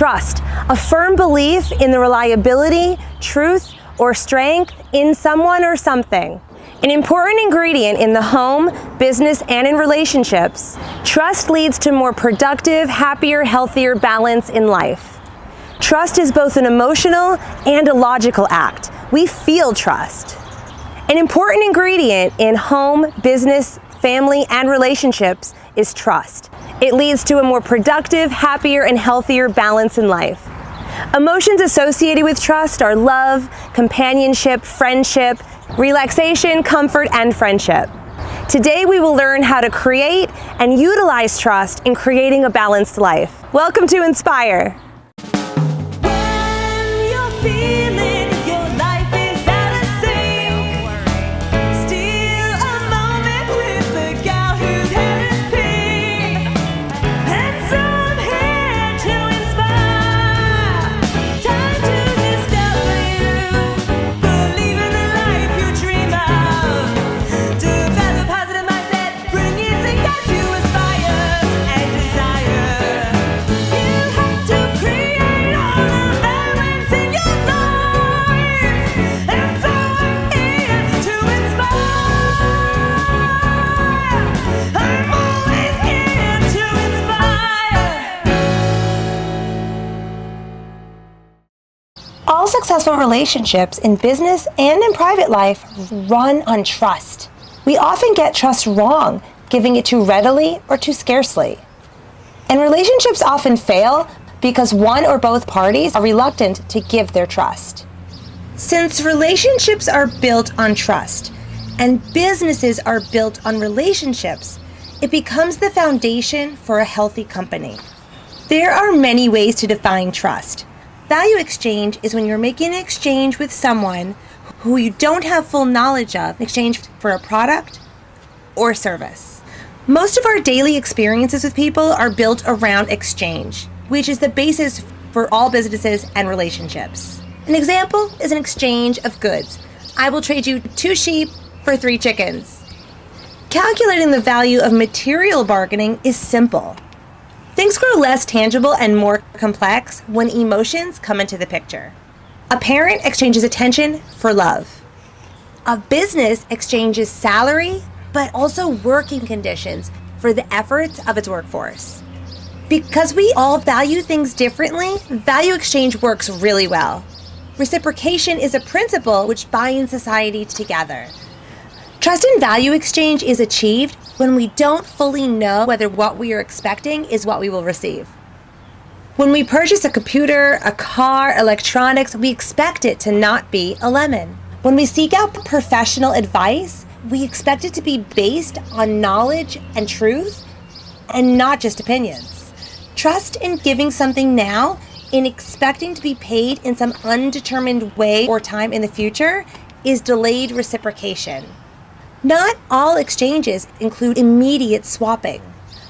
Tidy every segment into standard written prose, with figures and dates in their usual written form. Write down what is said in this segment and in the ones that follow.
Trust, a firm belief in the reliability, truth, or strength in someone or something. An important ingredient in the home, business, and in relationships. Trust leads to more productive, happier, healthier balance in life. Trust is both an emotional and a logical act. We feel trust. An important ingredient in home, business, family, and relationships is trust. It leads to a more productive, happier, and healthier balance in life. Emotions associated with trust are love, companionship, friendship, relaxation, comfort, and friendship. Today we will learn how to create and utilize trust in creating a balanced life. Welcome to Inspire. All successful relationships in business and in private life run on trust. We often get trust wrong, giving it too readily or too scarcely. And relationships often fail because one or both parties are reluctant to give their trust. Since relationships are built on trust and businesses are built on relationships, it becomes the foundation for a healthy company. There are many ways to define trust. Value exchange is when you're making an exchange with someone who you don't have full knowledge of in exchange for a product or service. Most of our daily experiences with people are built around exchange, which is the basis for all businesses and relationships. An example is an exchange of goods. I will trade you 2 sheep for 3 chickens. Calculating the value of material bargaining is simple. Things grow less tangible and more complex when emotions come into the picture. A parent exchanges attention for love. A business exchanges salary, but also working conditions for the efforts of its workforce. Because we all value things differently, value exchange works really well. Reciprocation is a principle which binds society together. Trust and value exchange is achieved when we don't fully know whether what we are expecting is what we will receive. When we purchase a computer, a car, electronics, we expect it to not be a lemon. When we seek out professional advice, we expect it to be based on knowledge and truth and not just opinions. Trust in giving something now, in expecting to be paid in some undetermined way or time in the future, is delayed reciprocation. Not all exchanges include immediate swapping.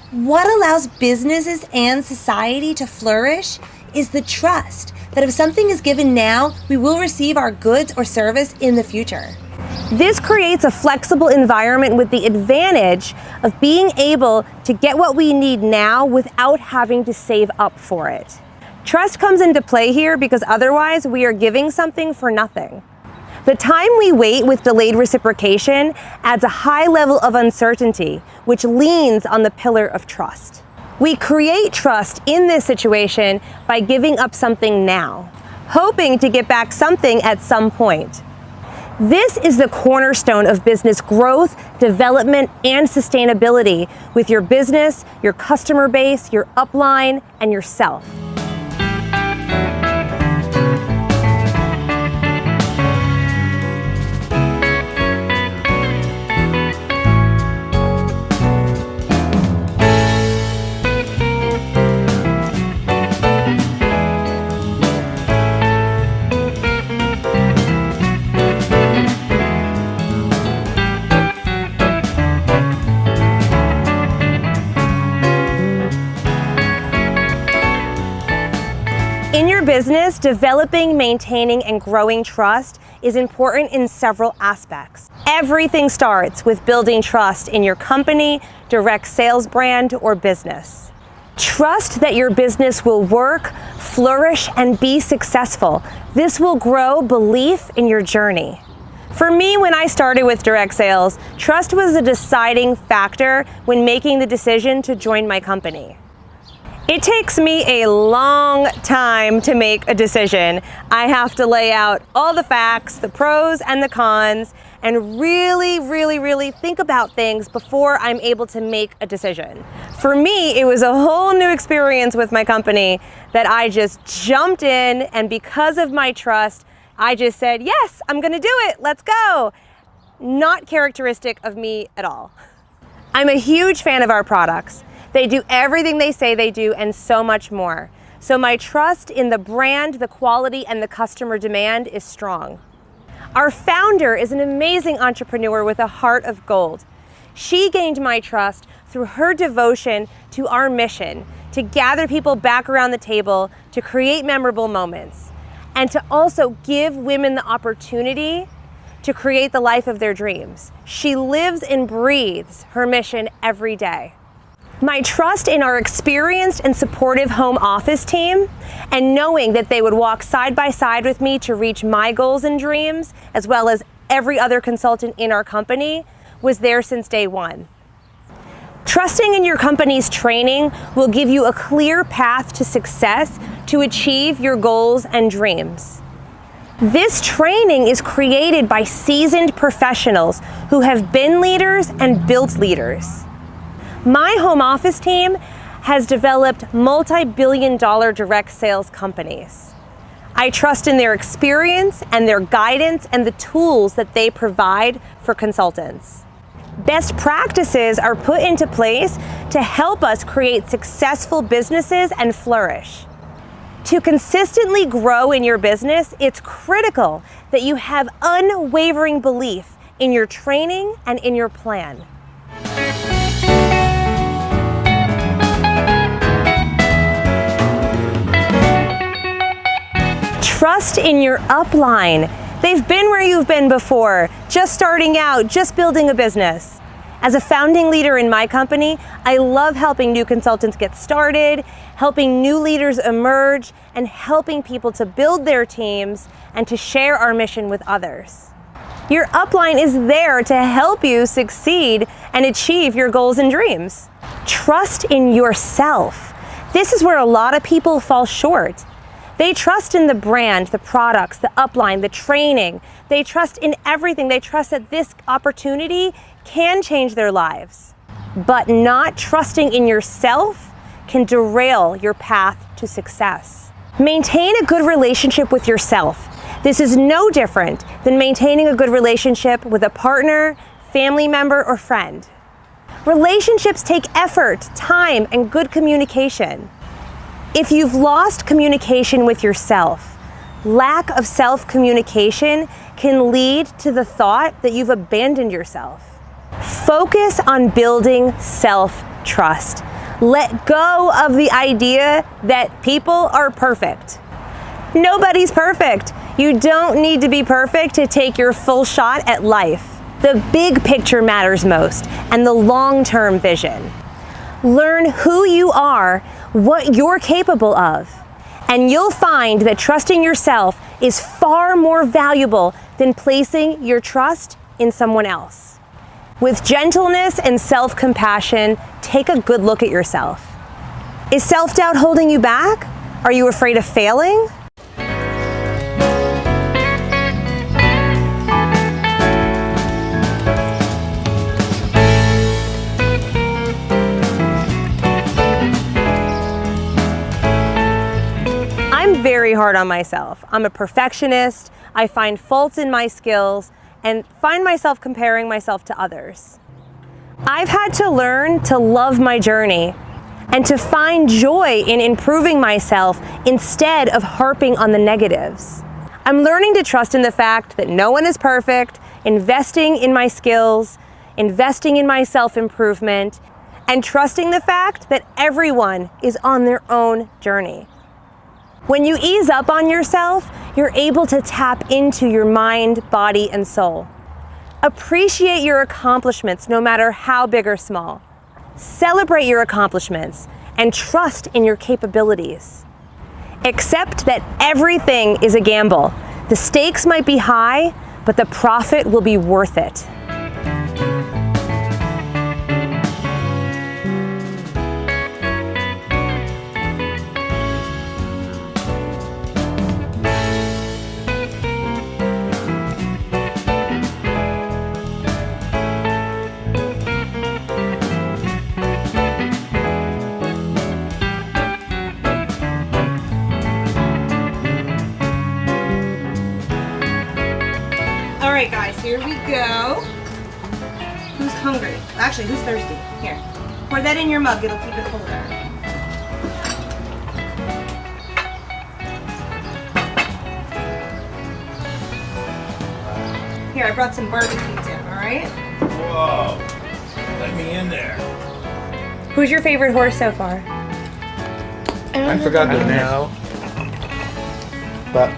What allows businesses and society to flourish is the trust that if something is given now, we will receive our goods or service in the future. This creates a flexible environment with the advantage of being able to get what we need now without having to save up for it. Trust comes into play here because otherwise we are giving something for nothing. The time we wait with delayed reciprocation adds a high level of uncertainty, which leans on the pillar of trust. We create trust in this situation by giving up something now, hoping to get back something at some point. This is the cornerstone of business growth, development, and sustainability with your business, your customer base, your upline, and yourself. In your business, developing, maintaining, and growing trust is important in several aspects. Everything starts with building trust in your company, direct sales brand, or business. Trust that your business will work, flourish and be successful. This will grow belief in your journey. For me, when I started with direct sales, trust was a deciding factor when making the decision to join my company. It takes me a long time to make a decision. I have to lay out all the facts, the pros and the cons, and really think about things before I'm able to make a decision. For me, it was a whole new experience with my company that I just jumped in, and because of my trust, I just said, yes, I'm gonna do it, let's go. Not characteristic of me at all. I'm a huge fan of our products. They do everything they say they do and so much more. So my trust in the brand, the quality, and the customer demand is strong. Our founder is an amazing entrepreneur with a heart of gold. She gained my trust through her devotion to our mission, to gather people back around the table, to create memorable moments, and to also give women the opportunity to create the life of their dreams. She lives and breathes her mission every day. My trust in our experienced and supportive home office team, and knowing that they would walk side by side with me to reach my goals and dreams, as well as every other consultant in our company, was there since day one. Trusting in your company's training will give you a clear path to success to achieve your goals and dreams. This training is created by seasoned professionals who have been leaders and built leaders. My home office team has developed multi-billion-dollar direct sales companies. I trust in their experience and their guidance and the tools that they provide for consultants. Best practices are put into place to help us create successful businesses and flourish. To consistently grow in your business, it's critical that you have unwavering belief in your training and in your plan. Trust in your upline. They've been where you've been before, just starting out, just building a business. As a founding leader in my company, I love helping new consultants get started, helping new leaders emerge, and helping people to build their teams and to share our mission with others. Your upline is there to help you succeed and achieve your goals and dreams. Trust in yourself. This is where a lot of people fall short. They trust in the brand, the products, the upline, the training. They trust in everything. They trust that this opportunity can change their lives. But not trusting in yourself can derail your path to success. Maintain a good relationship with yourself. This is no different than maintaining a good relationship with a partner, family member, or friend. Relationships take effort, time, and good communication. If you've lost communication with yourself, lack of self-communication can lead to the thought that you've abandoned yourself. Focus on building self-trust. Let go of the idea that people are perfect. Nobody's perfect. You don't need to be perfect to take your full shot at life. The big picture matters most, and the long-term vision. Learn who you are, what you're capable of, and you'll find that trusting yourself is far more valuable than placing your trust in someone else. With gentleness and self-compassion, take a good look at yourself. Is self-doubt holding you back? Are you afraid of failing? I'm very hard on myself. I'm a perfectionist. I find faults in my skills and find myself comparing myself to others. I've had to learn to love my journey and to find joy in improving myself instead of harping on the negatives. I'm learning to trust in the fact that no one is perfect, investing in my skills, investing in my self-improvement, and trusting the fact that everyone is on their own journey. When you ease up on yourself, you're able to tap into your mind, body, and soul. Appreciate your accomplishments, no matter how big or small. Celebrate your accomplishments and trust in your capabilities. Accept that everything is a gamble. The stakes might be high, but the profit will be worth it. All right, guys, here we go. Who's hungry? Actually, who's thirsty? Here, pour that in your mug. It'll keep it colder. Here, I brought some barbecue in, all right? Whoa, let me in there. Who's your favorite horse so far? I forgot the name. But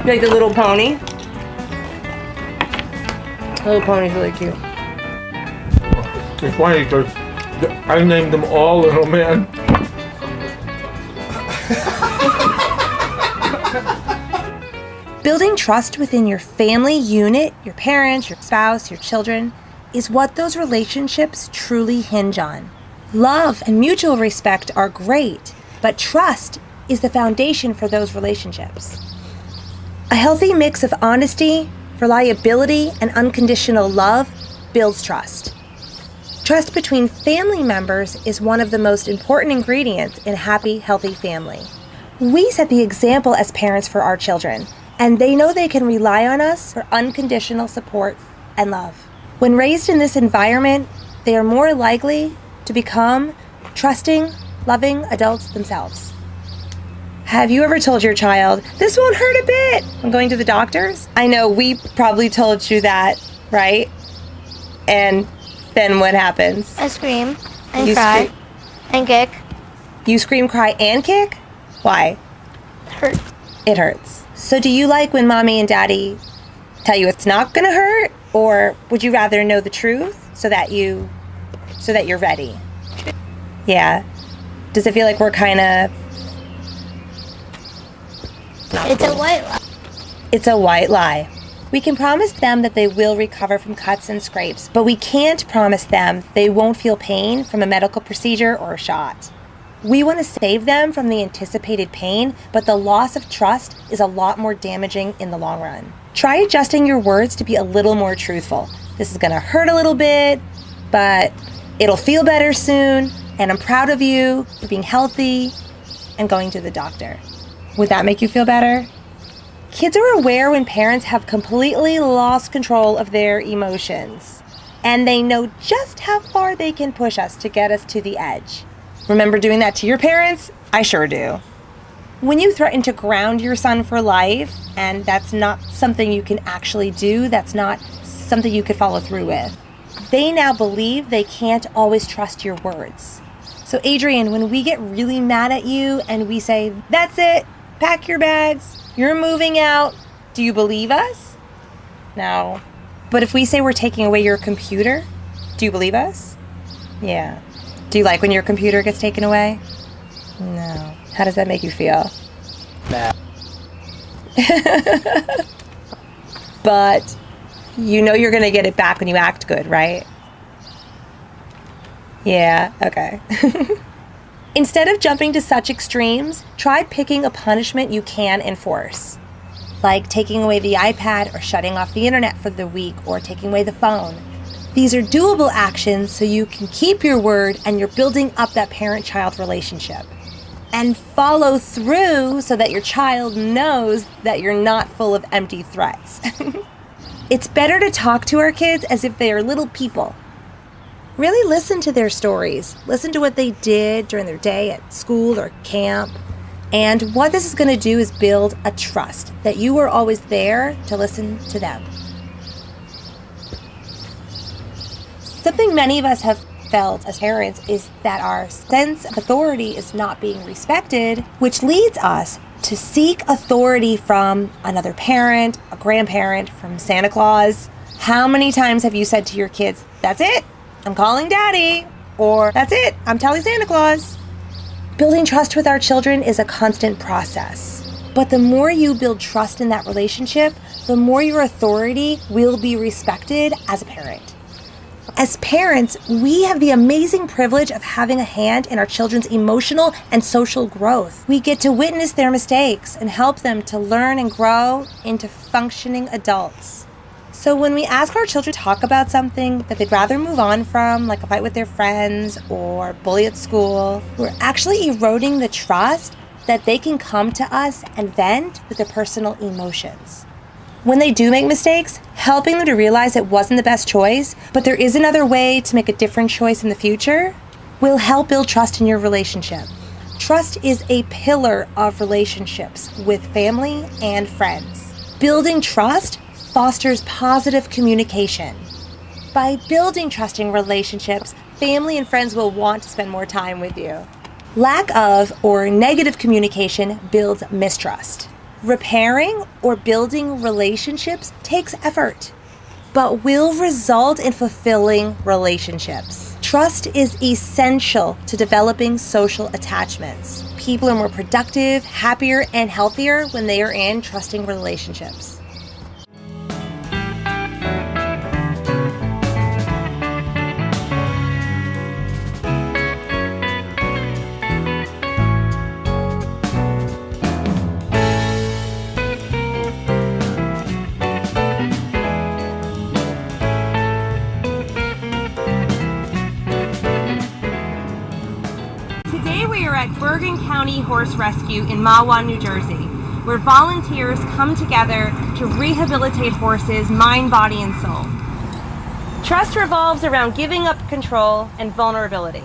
You like the little pony? The little pony's really cute. it's funny because I named them all Little Man. Building trust within your family unit, your parents, your spouse, your children, is what those relationships truly hinge on. Love and mutual respect are great, but trust is the foundation for those relationships. A healthy mix of honesty, reliability, and unconditional love builds trust. Trust between family members is one of the most important ingredients in a happy, healthy family. We set the example as parents for our children, and they know they can rely on us for unconditional support and love. When raised in this environment, they are more likely to become trusting, loving adults themselves. Have you ever told your child, "This won't hurt a bit," when going to the doctors? I know we probably told you that, right? And then what happens? I scream and You cry scream. and kick. You scream, cry, and kick? Why? Hurt. It hurts. So do you like when mommy and daddy tell you it's not gonna hurt? Or would you rather know the truth so that you're ready? Yeah. Does it feel like we're kind of... It's a white lie. It's a white lie. We can promise them that they will recover from cuts and scrapes, but we can't promise them they won't feel pain from a medical procedure or a shot. We want to save them from the anticipated pain, but the loss of trust is a lot more damaging in the long run. Try adjusting your words to be a little more truthful. This is going to hurt a little bit, but it'll feel better soon, and I'm proud of you for being healthy and going to the doctor. Would that make you feel better? Kids are aware when parents have completely lost control of their emotions, and they know just how far they can push us to get us to the edge. Remember doing that to your parents? I sure do. When you threaten to ground your son for life, and that's not something you can actually do, that's not something you could follow through with, they now believe they can't always trust your words. So Adrian, when we get really mad at you and we say, "That's it, pack your bags, you're moving out," do you believe us? No. But if we say we're taking away your computer, do you believe us? Yeah. Do you like when your computer gets taken away? No. How does that make you feel? Bad. But you know you're going to get it back when you act good, right? Yeah, okay. Instead of jumping to such extremes, try picking a punishment you can enforce. Like taking away the iPad or shutting off the internet for the week or taking away the phone. These are doable actions so you can keep your word and you're building up that parent-child relationship. And follow through so that your child knows that you're not full of empty threats. It's better to talk to our kids as if they are little people. Really listen to their stories. Listen to what they did during their day at school or camp. And what this is going to do is build a trust that you are always there to listen to them. Something many of us have felt as parents is that our sense of authority is not being respected, which leads us to seek authority from another parent, a grandparent, from Santa Claus. How many times have you said to your kids, "That's it, I'm calling daddy," or "That's it, I'm telling Santa Claus"? Building trust with our children is a constant process. But the more you build trust in that relationship, the more your authority will be respected as a parent. As parents, we have the amazing privilege of having a hand in our children's emotional and social growth. We get to witness their mistakes and help them to learn and grow into functioning adults. So when we ask our children to talk about something that they'd rather move on from, like a fight with their friends or bully at school, we're actually eroding the trust that they can come to us and vent with their personal emotions. When they do make mistakes, helping them to realize it wasn't the best choice, but there is another way to make a different choice in the future, will help build trust in your relationship. Trust is a pillar of relationships with family and friends. Building trust fosters positive communication. By building trusting relationships, family and friends will want to spend more time with you. Lack of or negative communication builds mistrust. Repairing or building relationships takes effort, but will result in fulfilling relationships. Trust is essential to developing social attachments. People are more productive, happier, and healthier when they are in trusting relationships. Today we are at Bergen County Horse Rescue in Mahwah, New Jersey, where volunteers come together to rehabilitate horses' mind, body, and soul. Trust revolves around giving up control and vulnerability.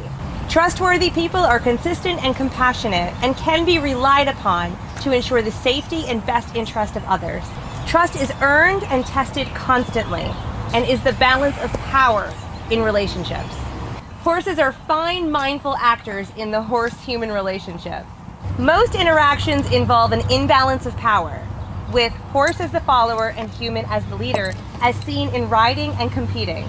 Trustworthy people are consistent and compassionate and can be relied upon to ensure the safety and best interest of others. Trust is earned and tested constantly and is the balance of power in relationships. Horses are fine, mindful actors in the horse-human relationship. Most interactions involve an imbalance of power, with horse as the follower and human as the leader, as seen in riding and competing.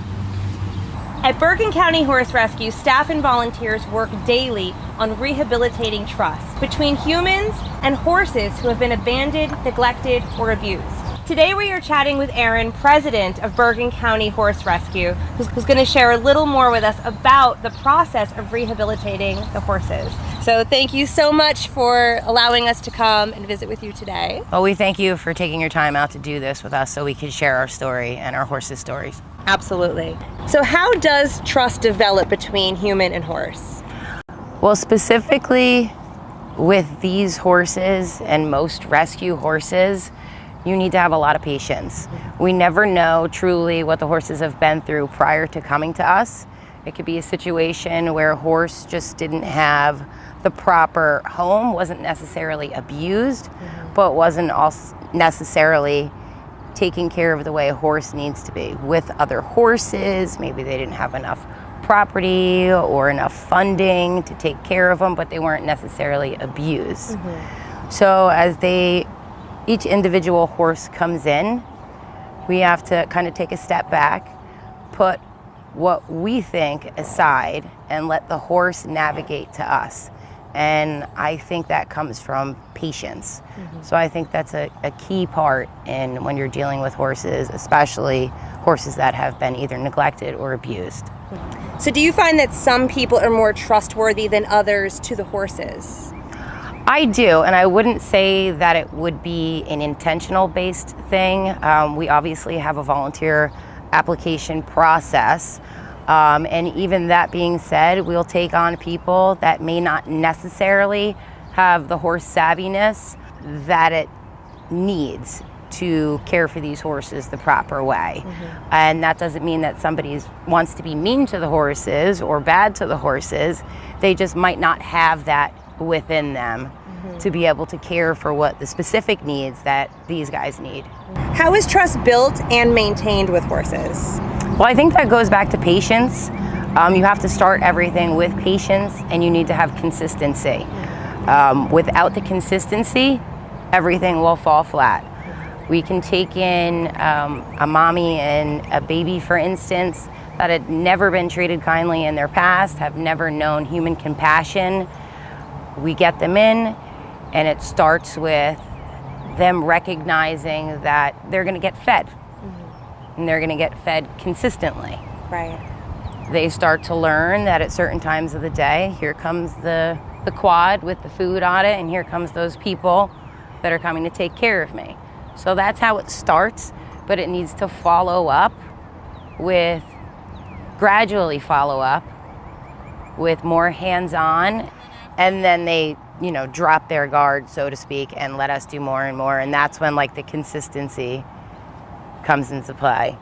At Bergen County Horse Rescue, staff and volunteers work daily on rehabilitating trust between humans and horses who have been abandoned, neglected, or abused. Today we are chatting with Erin, president of Bergen County Horse Rescue, who's going to share a little more with us about the process of rehabilitating the horses. So thank you so much for allowing us to come and visit with you today. Well, we thank you for taking your time out to do this with us so we can share our story and our horses' stories. Absolutely. So how does trust develop between human and horse? Well, specifically with these horses and most rescue horses, you need to have a lot of patience. We never know truly what the horses have been through prior to coming to us. It could be a situation where a horse just didn't have the proper home, wasn't necessarily abused, but wasn't also necessarily taking care of the way a horse needs to be with other horses. Maybe they didn't have enough property or enough funding to take care of them, but they weren't necessarily abused. So as each individual horse comes in, we have to kind of take a step back, put what we think aside, and let the horse navigate to us. And I think that comes from patience. So I think that's a key part in when you're dealing with horses, especially horses that have been either neglected or abused. So do you find that some people are more trustworthy than others to the horses? I do, and I wouldn't say that it would be an intentional based thing. We obviously have a volunteer application process. And even that being said, we'll take on people that may not necessarily have the horse savviness that it needs to care for these horses the proper way. And that doesn't mean that somebody wants to be mean to the horses or bad to the horses. They just might not have that within them to be able to care for what the specific needs that these guys need. How is trust built and maintained with horses? Well, I think that goes back to patience. You have to start everything with patience, and you need to have consistency. Without the consistency, everything will fall flat. We can take in a mommy and a baby, for instance, that had never been treated kindly in their past, have never known human compassion. We get them in, and it starts with them recognizing that they're going to get fed, and they're going to get fed consistently. Right. They start to learn that at certain times of the day, here comes the quad with the food on it, and here comes those people that are coming to take care of me. So that's how it starts, but it needs to gradually follow up with more hands-on, and then they, drop their guard, so to speak, and let us do more and more, and that's when the consistency comes into play.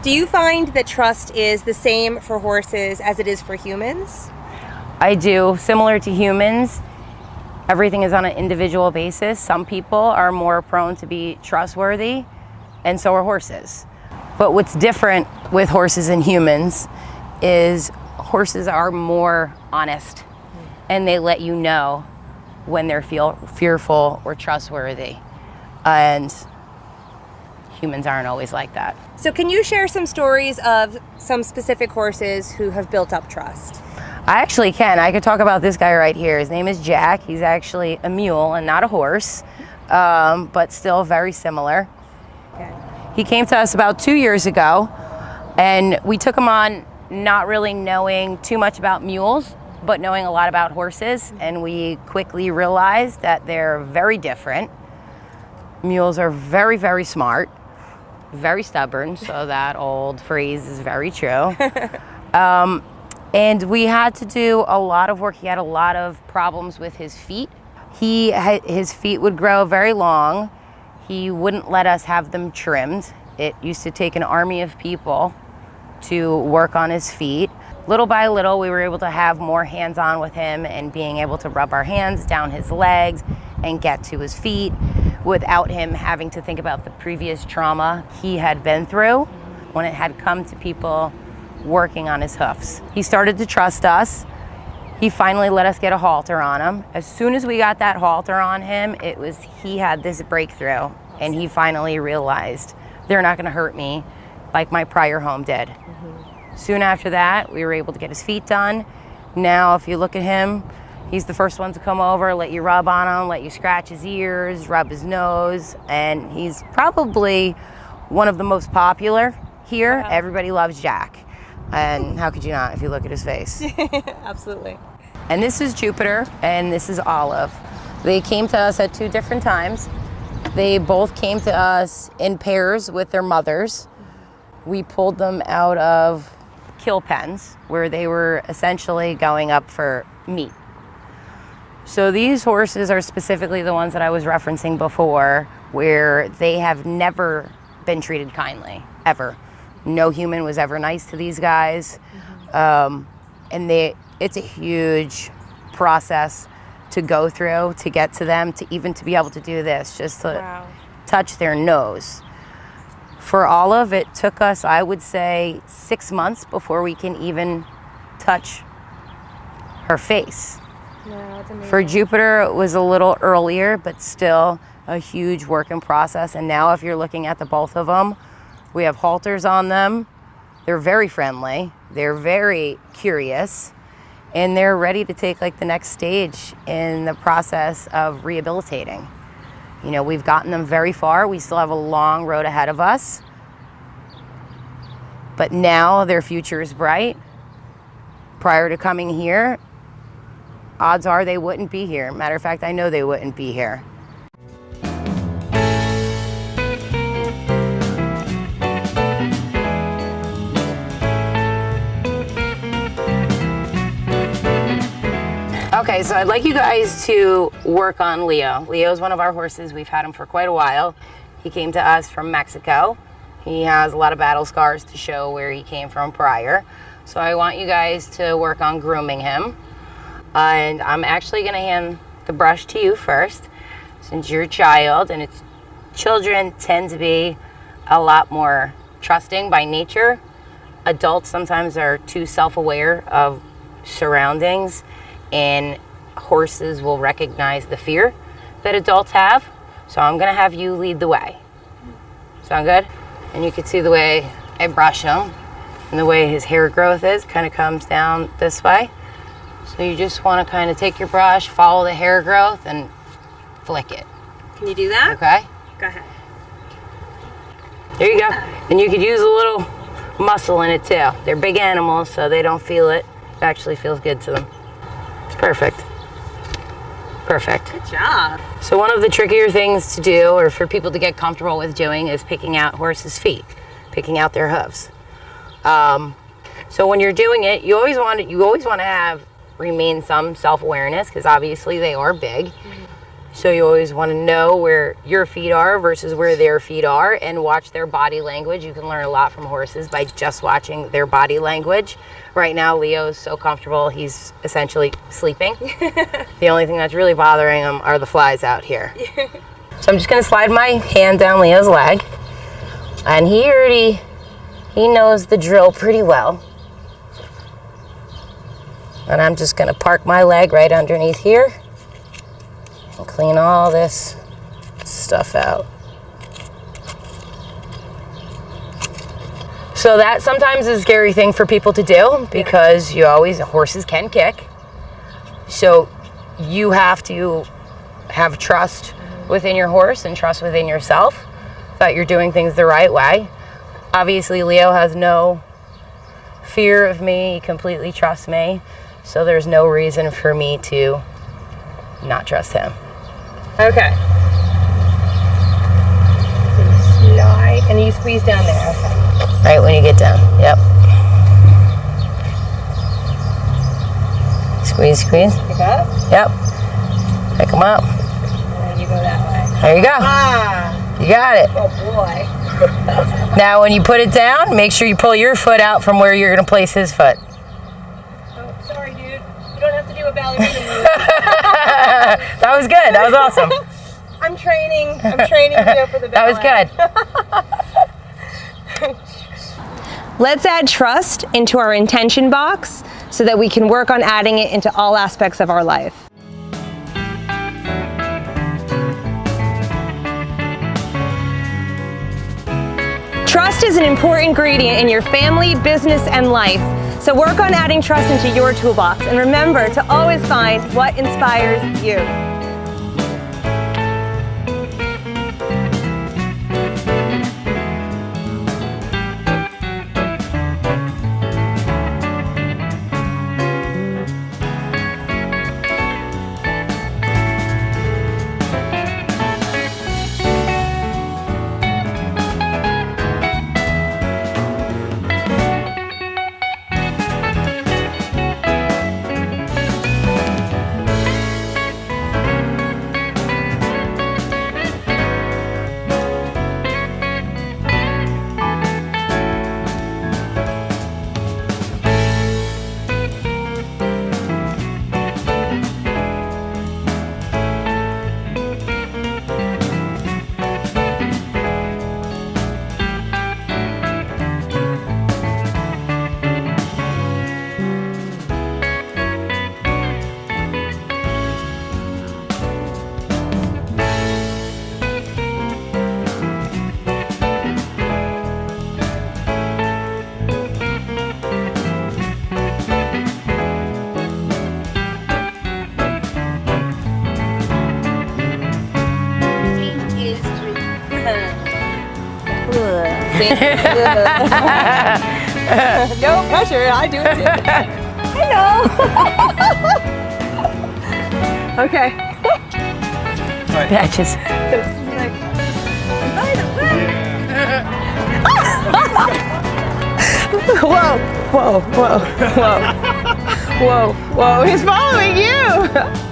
Do you find that trust is the same for horses as it is for humans? I do. Similar to humans, everything is on an individual basis. Some people are more prone to be trustworthy, and so are horses. But what's different with horses and humans is horses are more honest, and they let you know when they're fearful or trustworthy. And humans aren't always like that. So can you share some stories of some specific horses who have built up trust? I actually can. I could talk about this guy right here. His name is Jack. He's actually a mule and not a horse, but still very similar. Okay. He came to us about 2 years ago, and we took him on not really knowing too much about mules, but knowing a lot about horses, and we quickly realized that they're very different. Mules are very, very smart, very stubborn, so that old phrase is very true. And we had to do a lot of work. He had a lot of problems with his feet. His feet would grow very long. He wouldn't let us have them trimmed. It used to take an army of people to work on his feet. Little by little, we were able to have more hands-on with him and being able to rub our hands down his legs and get to his feet without him having to think about the previous trauma he had been through when it had come to people working on his hoofs. He started to trust us. He finally let us get a halter on him. As soon as we got that halter on him, he had this breakthrough, and he finally realized they're not gonna hurt me like my prior home did. Soon after that, we were able to get his feet done. Now, if you look at him, he's the first one to come over, let you rub on him, let you scratch his ears, rub his nose, and he's probably one of the most popular here. Wow. Everybody loves Jack. And how could you not if you look at his face? Absolutely. And this is Jupiter, and this is Olive. They came to us at 2 different times. They both came to us in pairs with their mothers. We pulled them out of kill pens where they were essentially going up for meat. So these horses are specifically the ones that I was referencing before, where they have never been treated kindly, ever. No human was ever nice to these guys. And it's a huge process to go through to get to them, to be able to do this, just to touch their nose. For Olive, it took us, I would say, 6 months before we can even touch her face. No, it's amazing. For Jupiter, it was a little earlier, but still a huge work in process. And now if you're looking at the both of them, we have halters on them. They're very friendly. They're very curious. And they're ready to take the next stage in the process of rehabilitating. We've gotten them very far. We still have a long road ahead of us. But now their future is bright. Prior to coming here, odds are they wouldn't be here. Matter of fact, I know they wouldn't be here. Okay, so I'd like you guys to work on Leo. Leo's one of our horses. We've had him for quite a while. He came to us from Mexico. He has a lot of battle scars to show where he came from prior. So I want you guys to work on grooming him. And I'm actually gonna hand the brush to you first, since you're a child, and children tend to be a lot more trusting by nature. Adults sometimes are too self-aware of surroundings, and horses will recognize the fear that adults have. So I'm gonna have you lead the way. Sound good? And you can see the way I brush him and the way his hair growth is, kind of comes down this way. So you just want to kind of take your brush, follow the hair growth, and flick it. Can you do that? Okay? Go ahead. There you go. And you could use a little muscle in it too. They're big animals, so they don't feel it. It actually feels good to them. It's perfect. Perfect. Good job. So one of the trickier things to do, or for people to get comfortable with doing, is picking out horses' feet, picking out their hooves. So when you're doing it, you always want to have remain some self-awareness, because obviously they are big. So you always want to know where your feet are versus where their feet are, and watch their body language. You can learn a lot from horses by just watching their body language. Right now, Leo is so comfortable, he's essentially sleeping. The only thing that's really bothering him are the flies out here. So I'm just going to slide my hand down Leo's leg, and he knows the drill pretty well. And I'm just going to park my leg right underneath here and clean all this stuff out. So that sometimes is a scary thing for people to do, because horses can kick. So you have to have trust within your horse and trust within yourself that you're doing things the right way. Obviously, Leo has no fear of me. He completely trusts me. So there's no reason for me to not trust him. Okay. So you slide, and you squeeze down there. Okay. Right when you get down. Yep. Squeeze, squeeze. Pick up, Yep. Pick them up. and then you go that way. There you go. Ah. You got it. Oh boy. Now when you put it down, make sure you pull your foot out from where you're going to place his foot. Oh, sorry, dude. You don't have to do a ballerina move. That was good. That was awesome. I'm training Leo for the That ballet. was good. Let's add trust into our intention box so that we can work on adding it into all aspects of our life. Trust is an important ingredient in your family, business, and life. So work on adding trust into your toolbox, and remember to always find what inspires you. No pressure. I do it too. I know. Okay. Patches. Whoa, whoa, whoa, whoa. Whoa, whoa, he's following you.